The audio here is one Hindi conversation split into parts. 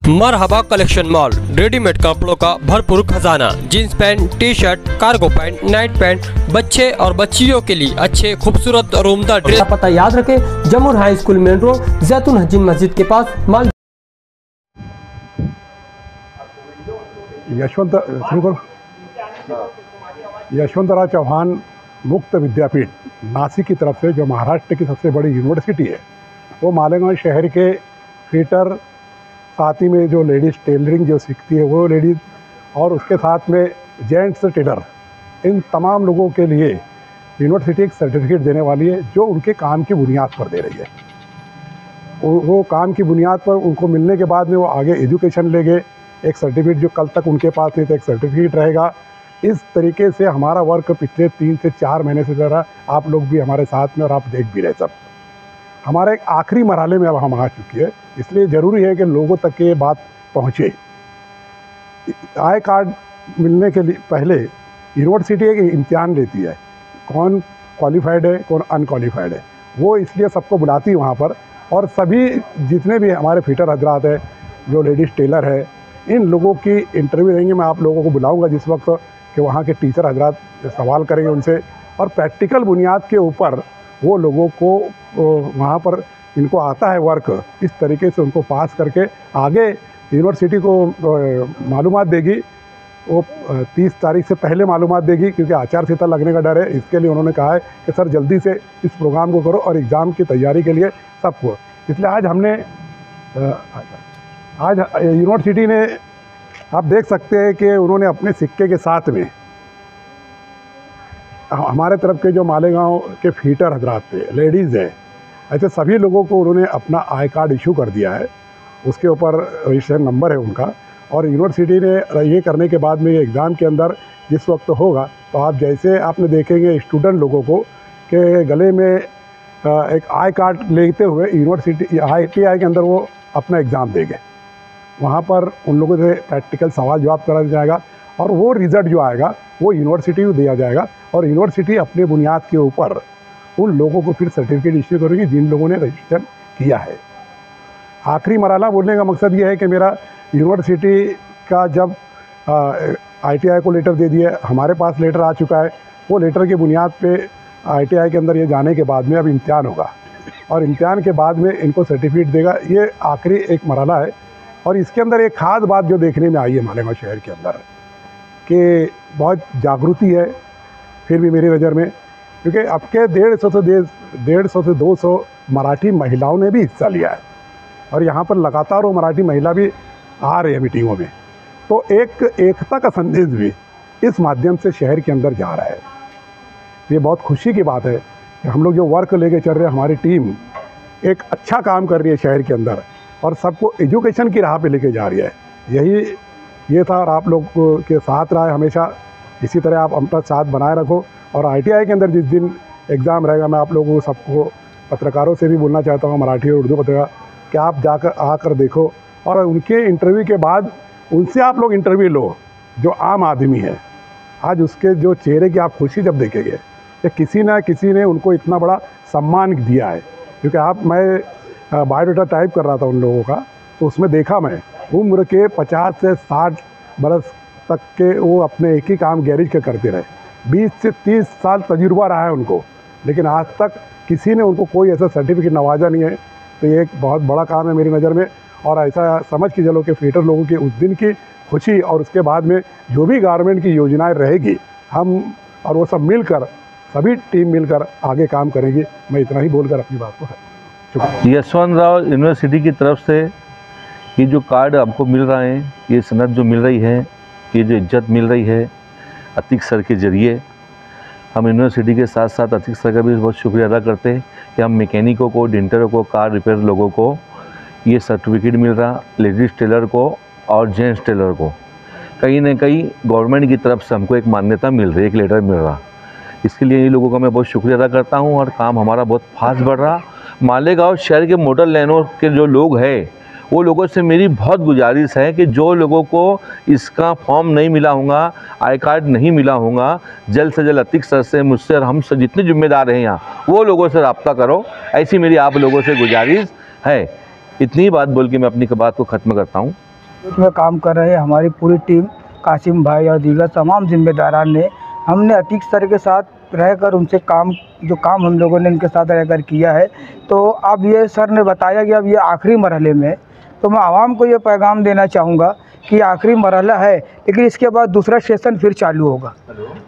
मरहबा कलेक्शन मॉल, रेडीमेड कपड़ों का भरपूर खजाना। Jeans pant, T shirt, cargo pant, night pant, बच्चे और बच्चियों के लिए अच्छे खूबसूरत और उम्दा ड्रेस। पता याद रखें, जमुर हाई स्कूल मेन रोड, जैतून हजीन मस्जिद के पास, माल। यशवंतराव चौहान मुक्त विद्यापीठ नासिक की तरफ से, जो महाराष्ट्र की सबसे बड़ी यूनिवर्सिटी है, वो मालेगांव शहर के फिटर, साथ ही में जो लेडीज़ टेलरिंग जो सीखती है वो लेडीज़, और उसके साथ में जेंट्स टेलर, इन तमाम लोगों के लिए यूनिवर्सिटी एक सर्टिफिकेट देने वाली है, जो उनके काम की बुनियाद पर दे रही है। वो काम की बुनियाद पर उनको मिलने के बाद में वो आगे एजुकेशन लेंगे। एक सर्टिफिकेट जो कल तक उनके पास नहीं था, एक सर्टिफिकेट रहेगा। इस तरीके से हमारा वर्क पिछले 3 से 4 महीने से चल रहा है। आप लोग भी हमारे साथ में और आप देख भी रहे सब। हमारे एक आखिरी मरहले में अब हम आ चुकी है, इसलिए ज़रूरी है कि लोगों तक ये बात पहुँचे। आई कार्ड मिलने के लिए पहले यूनिवर्सिटी एक इम्तिहान लेती है, कौन क्वालिफाइड है कौन अनक्वालिफाइड है, वो इसलिए सबको बुलाती है वहाँ पर। और सभी जितने भी हमारे फिटर हजरात है, जो लेडीज़ टेलर है, इन लोगों की इंटरव्यू लेंगे। मैं आप लोगों को बुलाऊंगा जिस वक्त कि वहाँ के टीचर हजरात सवाल करेंगे उनसे, और प्रैक्टिकल बुनियाद के ऊपर वो लोगों को वहाँ पर इनको आता है वर्क, इस तरीके से उनको पास करके आगे यूनिवर्सिटी को मालूमात देगी। वो 30 तारीख से पहले मालूमात देगी, क्योंकि आचार संहिता लगने का डर है। इसके लिए उन्होंने कहा है कि सर जल्दी से इस प्रोग्राम को करो और एग्ज़ाम की तैयारी के लिए सबको। इसलिए आज हमने आज यूनिवर्सिटी ने, आप देख सकते हैं कि उन्होंने अपने सिक्के के साथ में हमारे तरफ के जो मालेगांव के फीटर हजरात थे, लेडीज़ हैं, ऐसे सभी लोगों को उन्होंने अपना आई कार्ड इशू कर दिया है। उसके ऊपर रजिस्ट्रेशन नंबर है उनका। और यूनिवर्सिटी ने ये करने के बाद में एग्ज़ाम के अंदर जिस वक्त होगा, तो आप जैसे आपने देखेंगे स्टूडेंट लोगों को कि गले में एक आई कार्ड लेते हुए यूनिवर्सिटी ITI के अंदर वो अपना एग्ज़ाम देंगे। वहाँ पर उन लोगों से प्रैक्टिकल सवाल जवाब करा जाएगा, और वो रिज़ल्ट जो आएगा वो यूनिवर्सिटी को दिया जाएगा, और यूनिवर्सिटी अपने बुनियाद के ऊपर उन लोगों को फिर सर्टिफिकेट इश्यू करेगी जिन लोगों ने रजिस्ट्रेशन किया है। आखिरी मरहला बोलने का मकसद ये है कि मेरा यूनिवर्सिटी का जब ITI को लेटर दे दिया, हमारे पास लेटर आ चुका है। वो लेटर की बुनियाद पे ITI के अंदर ये जाने के बाद में अब इम्तिहान होगा, और इम्तिहान के बाद में इनको सर्टिफिकेट देगा। ये आखिरी एक मरहला है। और इसके अंदर एक ख़ास बात जो देखने में आई है मालेगांव शहर के अंदर, कि बहुत जागृति है फिर भी मेरी नज़र में, क्योंकि अब के 150 से 200 मराठी महिलाओं ने भी हिस्सा लिया है, और यहाँ पर लगातार वो मराठी महिला भी आ रही है मीटिंगों में। तो एक एकता का संदेश भी इस माध्यम से शहर के अंदर जा रहा है। ये बहुत खुशी की बात है कि हम लोग जो वर्क लेके चल रहे हैं, हमारी टीम एक अच्छा काम कर रही है शहर के अंदर, और सबको एजुकेशन की राह पे लेके जा रही है। ये था, और आप लोग के साथ रहा है हमेशा। इसी तरह आप अपना साथ बनाए रखो। और ITI के अंदर जिस दिन एग्ज़ाम रहेगा, मैं आप लोगों को सबको पत्रकारों से भी बोलना चाहता हूँ, मराठी और उर्दू पत्रकार, कि आप जाकर आकर देखो, और उनके इंटरव्यू के बाद उनसे आप लोग इंटरव्यू लो, जो आम आदमी है। आज उसके जो चेहरे की आप खुशी जब देखेंगे कि किसी न किसी ने उनको इतना बड़ा सम्मान दिया है। क्योंकि मैं बायोडाटा टाइप कर रहा था उन लोगों का, तो उसमें देखा मैं उम्र के 50 से 60 बरस तक के वो अपने एक ही काम गैरेज के करते रहे। 20 से 30 साल तजुर्बा रहा है उनको, लेकिन आज तक किसी ने उनको कोई ऐसा सर्टिफिकेट नवाजा नहीं है। तो ये एक बहुत बड़ा काम है मेरी नज़र में। और ऐसा समझ के चलो कि फिटर लोगों की उस दिन की खुशी, और उसके बाद में जो भी गारमेंट की योजनाएं रहेगी, हम और वो सब मिलकर, सभी टीम मिलकर आगे काम करेंगी। मैं इतना ही बोलकर अपनी बात को यशवंतराव यूनिवर्सिटी की तरफ से ये जो कार्ड आपको मिल रहा है, ये सनद जो मिल रही है, ये जो इज्जत मिल रही है अतीक सर के ज़रिए, हम यूनिवर्सिटी के साथ साथ अतीक सर का भी बहुत शुक्रिया अदा करते हैं कि हम मैकेनिकों को, डेंटरों को, कार रिपेयर लोगों को ये सर्टिफिकेट मिल रहा, लेडीज़ टेलर को और जेंट्स टेलर को कहीं ना कहीं गवर्नमेंट की तरफ से हमको एक मान्यता मिल रही है, एक लेटर मिल रहा। इसके लिए ये लोगों का मैं बहुत शुक्रिया अदा करता हूँ, और काम हमारा बहुत फास्ट बढ़ रहा। मालेगांव शहर के मोटर लाइनों के जो लोग हैं, वो लोगों से मेरी बहुत गुजारिश है कि जो लोगों को इसका फॉर्म नहीं मिला होगा, आई कार्ड नहीं मिला होगा, जल्द से जल्द अतीक सर से, मुझसे और हमसे जितने जिम्मेदार हैं यहाँ, वो लोगों से रब्ता करो। ऐसी मेरी आप लोगों से गुजारिश है। इतनी बात बोल के मैं अपनी बात को ख़त्म करता हूँ। में काम कर रहे हैं हमारी पूरी टीम, कासिम भाई और दीगर तमाम जिम्मेदारान ने, हमने अतीक सर के साथ रहकर उनसे जो काम हम लोगों ने इनके साथ रहकर किया है। तो अब ये सर ने बताया कि अब ये आखिरी मरहले में, तो मैं आवाम को ये पैगाम देना चाहूँगा कि आखिरी मरहला है, लेकिन इसके बाद दूसरा सेशन फिर चालू होगा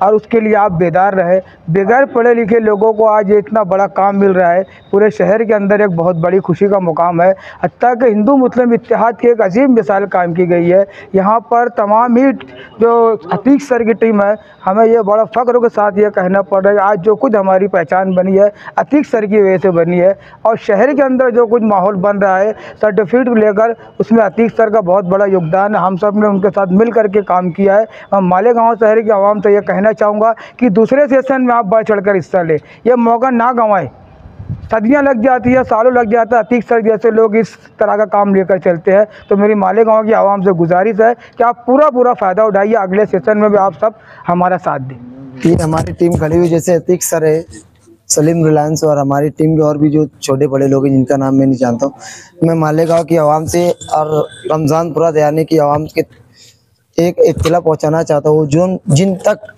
और उसके लिए आप बेदार रहें। बगैर पढ़े लिखे लोगों को आज ये इतना बड़ा काम मिल रहा है, पूरे शहर के अंदर एक बहुत बड़ी खुशी का मुकाम है। हत्ता कि हिंदू मुस्लिम इत्तेहाद की एक अजीम मिसाल कायम की गई है। यहाँ पर तमाम ही जो अतीक सर की टीम है, हमें ये बड़ा फ़ख्र के साथ ये कहना पड़ रहा है आज जो कुछ हमारी पहचान बनी है अतीक सर की वजह से बनी है। और शहर के अंदर जो कुछ माहौल बन रहा है सर्टिफिकेट को लेकर, उसमें अतीक सर का बहुत बड़ा योगदान है। हम सब ने उनके साथ मिल करके काम किया है। मैं मालेगांव शहर की आवाम से ये कहना चाहूँगा कि दूसरे सेशन में आप बढ़ चढ़कर हिस्सा लें, ये मौका ना गंवाएं। सदियाँ लग जाती है, सालों लग जाता है, अतीक सर जैसे लोग इस तरह का काम लेकर चलते हैं। तो मेरी मालेगांव की आवाम से गुजारिश है कि आप पूरा फ़ायदा उठाइए, अगले सेशन में भी आप सब हमारा साथ दें। ये हमारी टीम खड़ी हुई, जैसे अतीक सर है, सलीम रिलायंस और हमारी टीम के और भी जो छोटे बड़े लोग हैं जिनका नाम मैं नहीं जानता हूँ। मैं मालेगांव की आवाम से और रमज़ान पूरा दयाने की आवाम के एक इत्तला पहुँचाना चाहता हूँ। जिन तक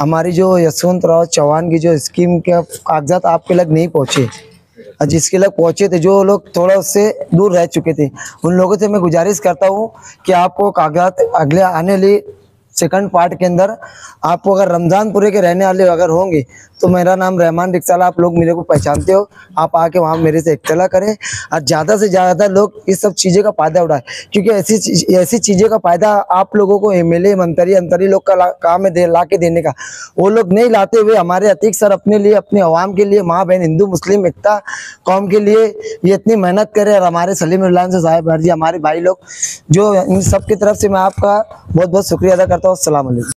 हमारी जो यशवंत राव चौहान की जो स्कीम के कागजात आपके लग नहीं पहुँचे, और जिसके लग पहुँचे थे, जो लोग थोड़ा उससे दूर रह चुके थे, उन लोगों से मैं गुजारिश करता हूँ कि आपको कागजात अगले आने वाली सेकंड पार्ट के अंदर आपको अगर रमज़ानपुरे के रहने वाले अगर होंगे तो मेरा नाम रहमान रिक्साला, आप लोग मेरे को पहचानते हो, आप आके वहाँ मेरे से इत्तला करें और ज़्यादा से ज़्यादा लोग इस सब चीज़ें का फ़ायदा उठाएं, क्योंकि ऐसी चीज़ें का फ़ायदा आप लोगों को एमएलए मंत्री लोग का काम है ला के देने का, वो लोग नहीं लाते हुए हमारे अतीक सर अपने लिए, अपने अवाम के लिए, माँ बहन हिंदू मुस्लिम एकता कौम के लिए ये इतनी मेहनत करे। और हमारे सलीम रिलायंस साहिब जी, हमारे भाई लोग, जो इन सब की तरफ से मैं आपका बहुत बहुत शुक्रिया अदा करता हूँ। अस्सलाम वालेकुम।